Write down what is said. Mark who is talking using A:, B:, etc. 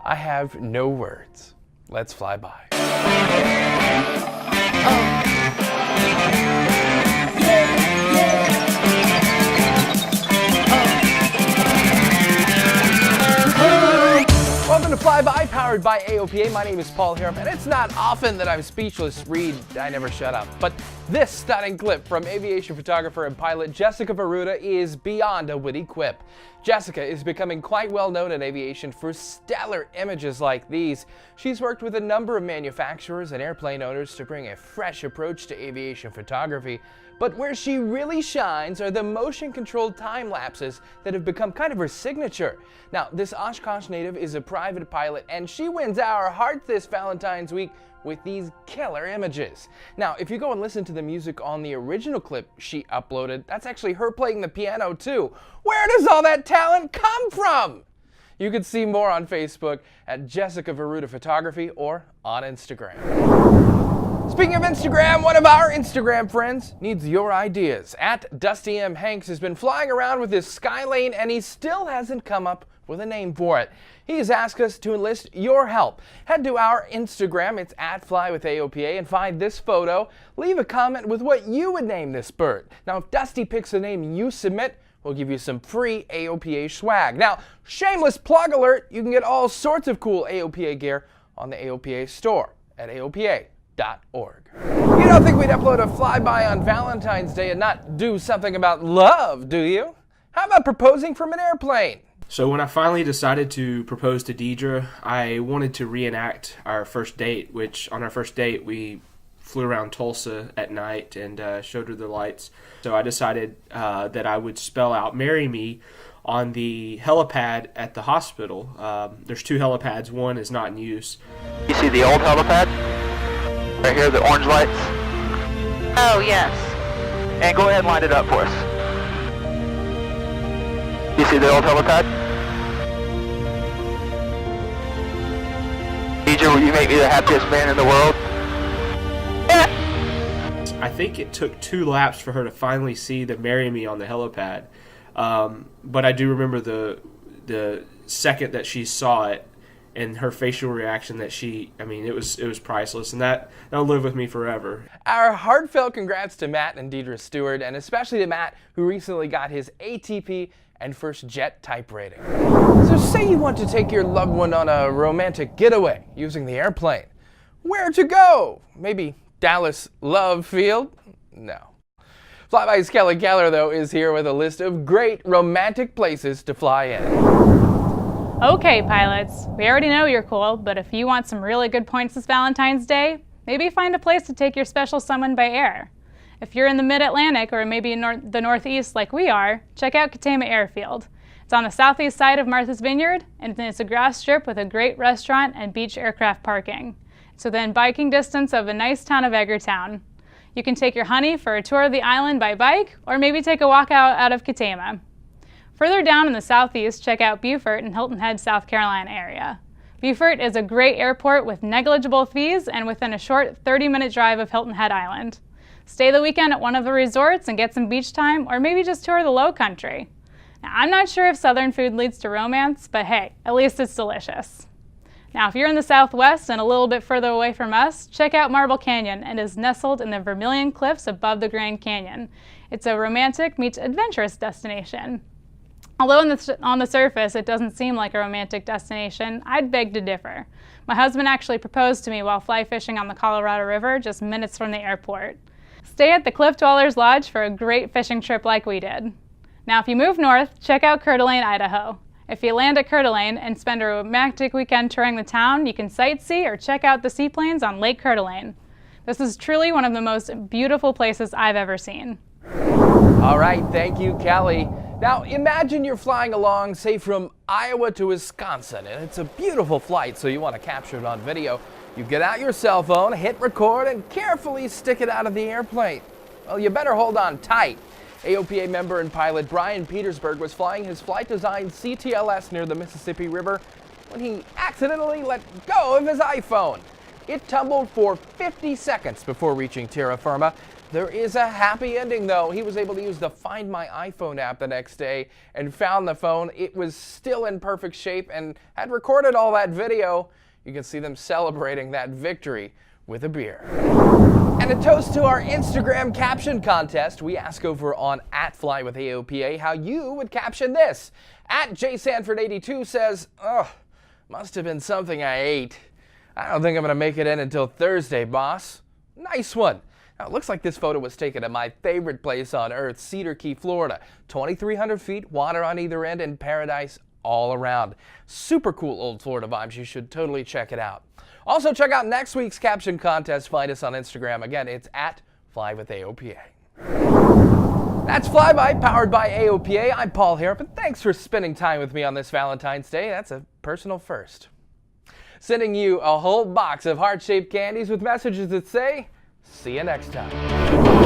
A: I have no words. Let's fly by. Welcome to Flyby, powered by AOPA. My name is Paul Harrop, and it's not often that I'm speechless. Read, I never shut up. But this stunning clip from aviation photographer and pilot Jessica Veruta is beyond a witty quip. Jessica is becoming quite well known in aviation for stellar images like these. She's worked with a number of manufacturers and airplane owners to bring a fresh approach to aviation photography. But where she really shines are the motion-controlled time lapses that have become kind of her signature. Now, this Oshkosh native is a private pilot, and she wins our heart this Valentine's week with these killer images. Now, if you go and listen to the music on the original clip she uploaded, that's actually her playing the piano too. Where does all that talent come from? You can see more on Facebook at Jessica Veruta Photography or on Instagram. Speaking of Instagram, one of our Instagram friends needs your ideas. At Dusty M. Hanks has been flying around with his Skylane, and he still hasn't come up with a name for it. He's asked us to enlist your help. Head to our Instagram, it's at FlyWithAOPA, and find this photo. Leave a comment with what you would name this bird. Now, if Dusty picks a name you submit, we'll give you some free AOPA swag. Now, shameless plug alert, you can get all sorts of cool AOPA gear on the AOPA store at AOPA.org. You don't think we'd upload a flyby on Valentine's Day and not do something about love, do you? How about proposing from an airplane?
B: So when I finally decided to propose to Deidre, I wanted to reenact our first date, which on our first date we flew around Tulsa at night and showed her the lights. So I decided that I would spell out "Marry Me" on the helipad at the hospital. There's two helipads, one is not in use.
C: You see the old helipad? Right here, the orange lights?
D: Oh, yes.
C: And go ahead and line it up for us. You see the old helipad? Deidre, will you make me the happiest man in the world?
B: I think it took 2 laps for her to finally see the "Marry Me" on the helipad. But I do remember the second that she saw it and her facial reaction that it was priceless, and that'll live with me forever.
A: Our heartfelt congrats to Matt and Deidre Stewart, and especially to Matt, who recently got his ATP and first jet type rating. So say you want to take your loved one on a romantic getaway using the airplane. Where to go? Maybe Dallas Love Field? No. Flyby's Kelly Keller, though, is here with a list of great romantic places to fly in.
E: Okay, pilots, we already know you're cool, but if you want some really good points this Valentine's Day, maybe find a place to take your special someone by air. If you're in the Mid-Atlantic or maybe in the Northeast like we are, check out Katama Airfield. It's on the southeast side of Martha's Vineyard, and it's a grass strip with a great restaurant and beach aircraft parking. It's within biking distance of a nice town of Edgartown. You can take your honey for a tour of the island by bike, or maybe take a walk out of Katama. Further down in the southeast, check out Beaufort in Hilton Head, South Carolina area. Beaufort is a great airport with negligible fees and within a short 30-minute drive of Hilton Head Island. Stay the weekend at one of the resorts and get some beach time, or maybe just tour the Low Country. Now, I'm not sure if southern food leads to romance, but hey, at least it's delicious. Now, if you're in the Southwest and a little bit further away from us, check out Marble Canyon. It is nestled in the Vermilion Cliffs above the Grand Canyon. It's a romantic meets adventurous destination. Although on the surface it doesn't seem like a romantic destination, I'd beg to differ. My husband actually proposed to me while fly fishing on the Colorado River just minutes from the airport. Stay at the Cliff Dwellers Lodge for a great fishing trip like we did. Now, if you move north, check out Coeur d'Alene, Idaho. If you land at Coeur d'Alene and spend a romantic weekend touring the town, you can sightsee or check out the seaplanes on Lake Coeur d'Alene. This is truly one of the most beautiful places I've ever seen.
A: All right, thank you, Kelly. Now, imagine you're flying along, say, from Iowa to Wisconsin, and it's a beautiful flight, so you want to capture it on video. You get out your cell phone, hit record, and carefully stick it out of the airplane. Well, you better hold on tight. AOPA member and pilot Brian Petersburg was flying his flight-designed CTLS near the Mississippi River when he accidentally let go of his iPhone. It tumbled for 50 seconds before reaching terra firma. There is a happy ending, though. He was able to use the Find My iPhone app the next day and found the phone. It was still in perfect shape and had recorded all that video. You can see them celebrating that victory with a beer. And a toast to our Instagram caption contest. We ask over on @FlyWithAOPA how you would caption this. @JSanford82 says, "Ugh, must have been something I ate. I don't think I'm going to make it in until Thursday, boss." Nice one. Now, it looks like this photo was taken at my favorite place on earth, Cedar Key, Florida. 2,300 feet, water on either end, and paradise all around. Super cool old Florida vibes. You should totally check it out. Also, check out next week's caption contest. Find us on Instagram. Again, it's @FlyWithAOPA. That's Flyby, powered by AOPA. I'm Paul Harrop, and thanks for spending time with me on this Valentine's Day. That's a personal first. Sending you a whole box of heart-shaped candies with messages that say, "See you next time."